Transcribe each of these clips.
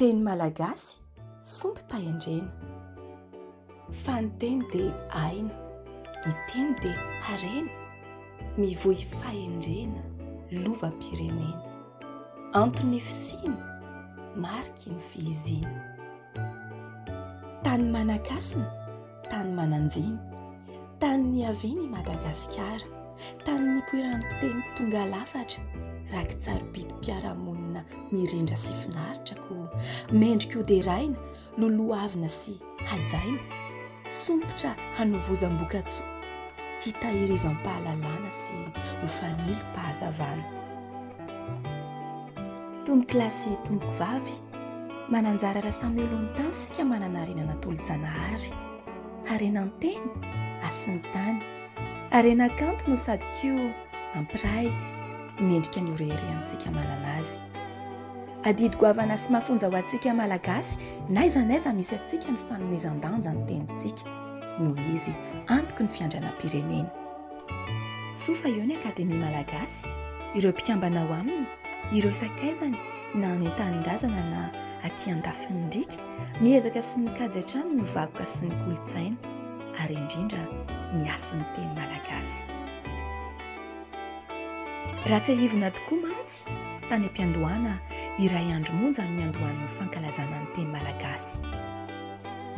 Teny malagasy sompim-pahendrena. Fa ny teny dia aina, ny teny dia harena, mivoy fahendrena, lovam-pirenena. Antony fisiana, mariky ny fihizina. Tany manakasina, tany mananjina, tany niaviny Madagasikara, tany nipoiran'ny teny tonga lafatra, rakitsaro-piti-piaramonina mirindra sy finaritra ko mendrika hoderaina, loloavina sy hajaina, sompotra hanovozam-bokatsoa, hitahirizam-pahalalana sy hofanilo-pahazavana. Tomboky lahy sy tomboky vavy, mananjara raha samy eo alohan'ny tany sika manana harena natolo-janahary. Harenan'ny teny, asin'ny tany. Harena kanto no sady koa mampiray mendrika ny horeherentsika manana azy. Adidy goavana sy mafonja ho antsika malagasy, n'aiza n'aiza misy antsika ny fanomezan-danja ny tenintsika, noho izy antoky ny fiandranam-pirenena. Sofa eo ny Akademia Malagasy, ireo mpikambana ao aminy, ireo sakaizany na ny tanindrazana na aty an-dafin'ny ndrika, miezaka sy mikajy hatrany ny vakoka sy ny kolontsaina, ary indrindra ny asan'ny teny malagasy. Raha tsy ahivina tokoa mantsy, tany am-piandohana iray andro monja ny andohan'ny fankalazana ny teny malagasy.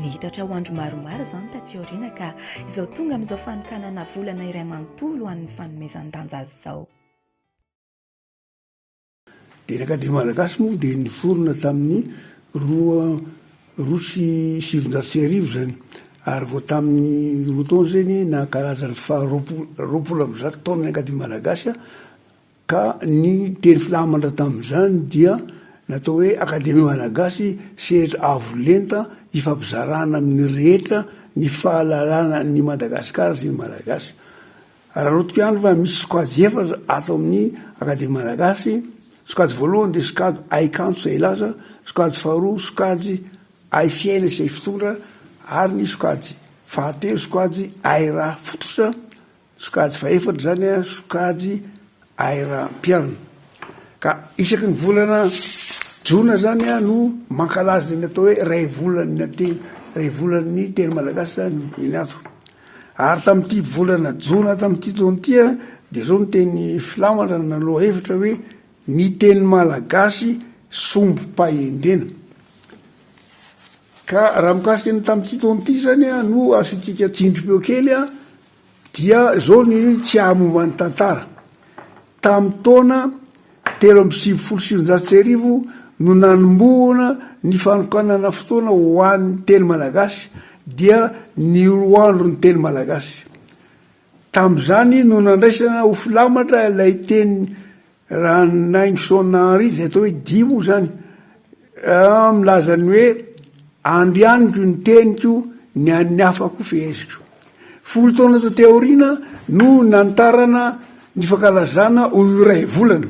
Nihitatra ho andro maromaro izany taty aoriana ka izao tonga amin'izao fanokanana volana iray manontolo ho an'ny fanomezan-danja azy izao. Dia ny Akademia Malagasy moa dia niforona tamin'ny roa sy sivinjato sy arivo zany, ary vao tamin'ny roa taona zany nankalazany roapolo amby zato taona ny Akademia Malagasy, ka ny teny filamandra tamin'izany dia natao hoe Akademia Malagasy sehatra avolenta hifampizarana amin'ny rehetra ny fahalalana ny Madagasikara sy ny Malagasy. Raha rotoka ihany fa misy sokajy efatra ato amin'ny Akademia Malagasy. Sokajy voalohany dia sokajy aikanto izay ilaza, sokajy faharoa sokajy ay fiaina sy ay fitondra, ary ny sokajy fahatelo sokajy ay raha fototra, sokajy faefatra zany a sokajy ay raha mpianona. Ka isaky ny volana jona zany a no mankalaza ny atao hoe ray volan'ny teny malagasy zany iny ato. Ary tamin'ity volana jona tamin'ity taona ity a dia zao ny teny filamandra naloha hevitra hoe ny teny malagasy sombim-pahendrena. Ka raha mikasika ny tamin'ity taona ity zany a no asatsika tsindrim-peo kely a, dia zao ny tsy hahamomba ny tantara. Tamin'ny taona 3,7 no nanomboana ny fanokanana fotoana ho an'ny teny malagasy, dia ny roa andro ny teny malagasy. Tamin'izany no nandraisana ho filamatra ilay teny raha naingsoana izay atao hoe dimo zany, milazany hoe andrianiko ny teniko ny an'ny hafako feheziko. 10 taona taoriana no nantarana ny fankalazana ho iray volana,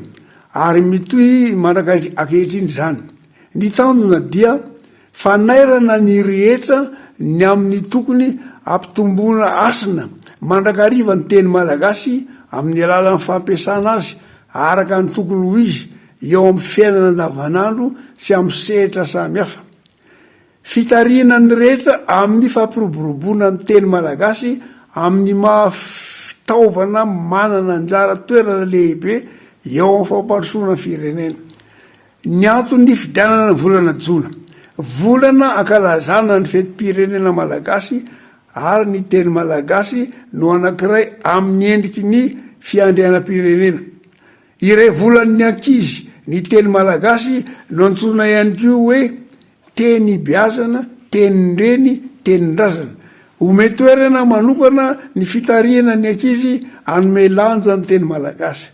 ary mitohy mandraka ankehitriny zany. Ny tanjona dia fanairana ny rehetra ny amin'ny tokony ampitomboana asina mandrakariva ny teny malagasy amin'ny alalan'ny fampiasana azy araka ny tokony ho izy eo amin'ny fiainana andavanandro sy amin'ny sehatra samihafa. Fitariana ny rehetra amin'ny fampiroboroboana ny teny malagasy amin'ny fitaovana manana anjara toerana lehibe eo amin'ny fampandrosoana firenena. Ny antony fidianana ny volana jona, volana ankalazana ny fetim-pirenena malagasy, ary ny teny malagasy no anankiray amin'ny endriky ny fiandrianam-pirenena. Iray volan'ny ankizy ny teny malagasy no antsoina ihany koa hoe teny biazana, teny reny, teny drazana. Omeny toerana manokana ny fitariana ny ankizy anome lanja ny teny malagasy.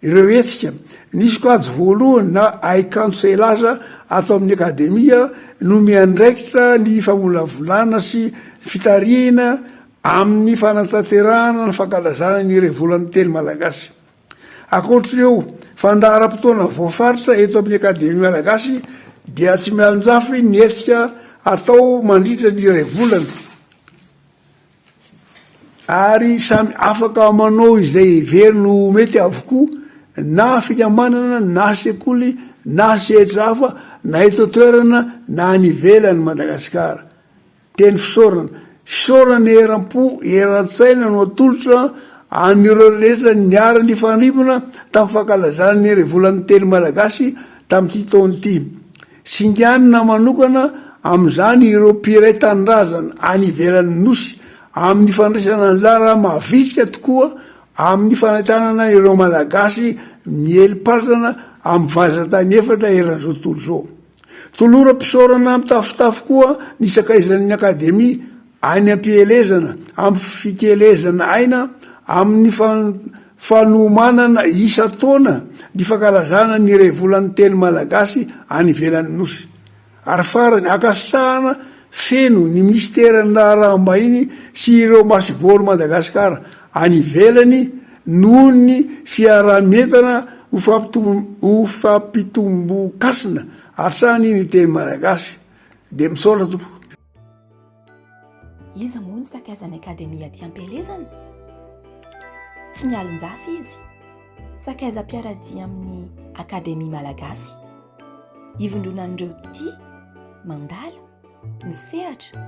Ireo hetsika ny sokajy voalohany na aikanto izay laza ato amin'ny akademia no miandraikitra ny famolavolana sy fitariana amin'ny fanatanterahana ny fankalazana ny iray volan'ny teny malagasy. Akoatr'ireo fandaharam-potoana voafaritra eto amin'ny akademia malagasy dia tsy mialonjafy ny hetsika atao mandritra ny iray volana, ary samy afaka manao izay heveriny mety avokoa, na fikambanana na sekoly na sehatra hafa na eto toerana na anivelany Madagasikara. Teny fisaorana eram-po eran-tsaina no atolotra anireo rehetra niara ny fanrivona tamin'ny fankalazana ny revolan'ny teny malagasy tamin'ity taona ity. Singanina manokana amin'izany ireo mpiray tanindrazana any ivelan'ny nosy amin'ny fandraisana anjara mahavitsika tokoa amin'ny fanantanana ireo malagasy mieliparana amin'ny vazatany efatra eran'izao tontolo izao. Tolora mpisaorana mitafotafo koa ny sakaizan'ny akademia any ampielezana amin'ny fikelezana aina amin'ny fanomanana isa-taona ny fankalazana ny revolan'ny teny malagasy any ivelan'ny nosy. Ary farany akasahana feno ny ministeran'ny raharaham-bahiny sy ireo masivôry Madagasikara any ivelany noho ny fiarah-mientana ho fampitombo-kasina atrany ny teny malagasy. De misaotra tompo. Iza moa ny sakaizan'ny akademia aty ampelezana? Tsy mialon-jafy izy. Sakaiza-piaradia amin'ny akademia malagasy. Ivondronan'ireo tia, mandala, misehatra,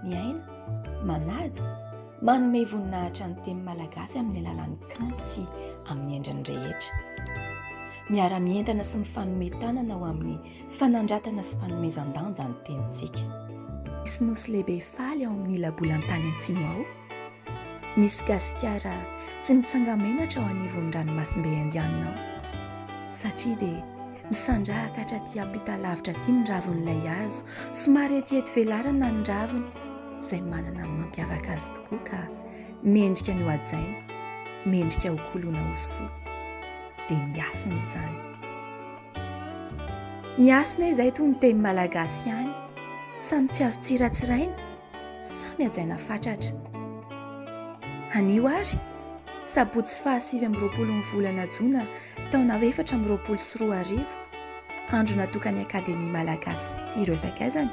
miaina, manaja, manome voninahitra ny teny malagasy amin'ny alalan'ny kanto sy amin'ny endriny rehetra. Miara-mientana sy mifanome tanana ho amin'ny fanandratana sy fanomezan-danja ny tenintsika. Misy nosy lehibe faly ao amin'ny labolan-tany Antsimo ao. Misy gasikara tsy mitsanga-menatra ao anivon'ny ranomasimbe Indianina ao. Satria dia misandrahaka hatraty ampita lavitra ity ny ravon'ilay hazo, somary etiety velarana ny raviny, izay manana ny mampiavaka azy tokoa ka mendrika ny ho ajaina, mendrika ho kolona ho soa. Dia miasina izany. Miasina izay toy ny teny malagasy ihany, samy tsy azo tsiratsiraina, samy ajaina fatratra. Anio ary, sabotsy 27 ny volana Jona taona 2024, andro natokany akademia malagasy sy ireo sakaizany,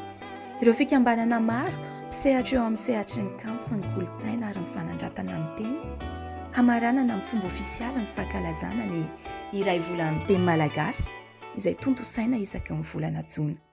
ireo fikambanana maro mpisehatra eo amin'ny sehatry ny kanto sy ny kolontsaina ary ny fanandratana ny teny, hamaranana amin'ny fomba ofisialy ny fankalazana ny iray volan'ny teny malagasy izay tonto saina isaky ny volana Jona.